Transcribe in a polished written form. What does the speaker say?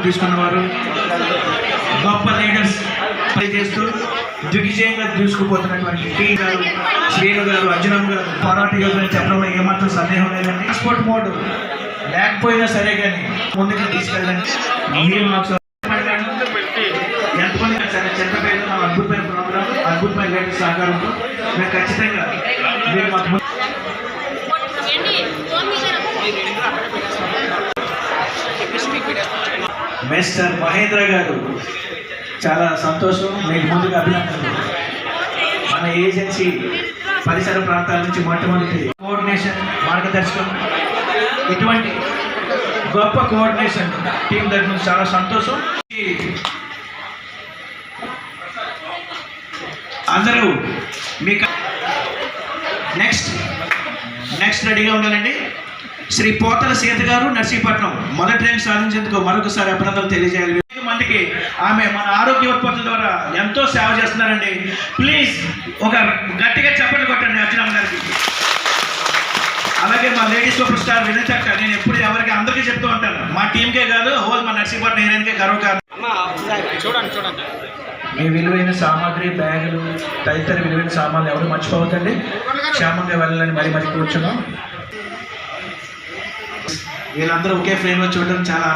తీసుకున్నవారు, గొప్ప లీడర్స్ చేస్తూ దిగ్విజయంగా దూసుకుపోతున్నటువంటి టీ గారు, శ్రీను గారు, అర్జునమ్మ గారు పోరాట యోజన చెప్పడంలో ఏమాత్రం సందేహం లేదండి. ట్రాన్స్పోర్ట్ మోడ్ లేకపోయినా సరే కానీ ముందుకు తీసుకెళ్ళండి. మీరు మాకు ఎంతమంది చెప్పలేదు మా అద్భుతమైన ప్రోగ్రాం, అద్భుతమైన లీడర్స్ సహకారంతో మేము ఖచ్చితంగా మీరు మాకు మిస్టర్ మహేంద్ర గారు చాలా సంతోషం. మీకు ముందుగా అభినందనలు. మన ఏజెన్సీ పరిసర ప్రాంతాల నుంచి మొట్టమొదటి కోఆర్డినేషన్, మార్గదర్శకం, ఇటువంటి గొప్ప కోఆర్డినేషన్ టీం దగ్గర నుంచి చాలా సంతోషం. అందరూ మీకు నెక్స్ట్ రెడీగా ఉండాలండి. శ్రీ పోతల సీత గారు, నర్సీపట్నం మొదటి ర్యాంక్ సాధించేందుకు మరొకసారి అభినందనలు తెలియజేయాలి. మందికి ఆమె మన ఆరోగ్య ఉత్పత్తుల ద్వారా ఎంతో సేవ చేస్తున్నారండి. ప్లీజ్ ఒక గట్టిగా చెప్పండి కొట్టండి అర్జునమ్మ గారికి. అలాగే మా లేడీ సూపర్ స్టార్ వినచక్క, నేను ఎప్పుడు ఎవరికి అందరికీ చెప్తూ ఉంటాను, మా టీంకే కాదు హోల్ మా నర్సీపట్నం ఏరియాకే గర్వకారణం. చూడండి మీ విలువైన సామాగ్రి, బ్యాగులు తదితర విలువైన సామాన్లు ఎవరు మర్చిపోవద్దండి. క్షేమంగా వెళ్ళాలని మరి కూర్చున్నాం. వీళ్ళందరూ ఒకే ఫ్రేమ్లో చూడడం చాలా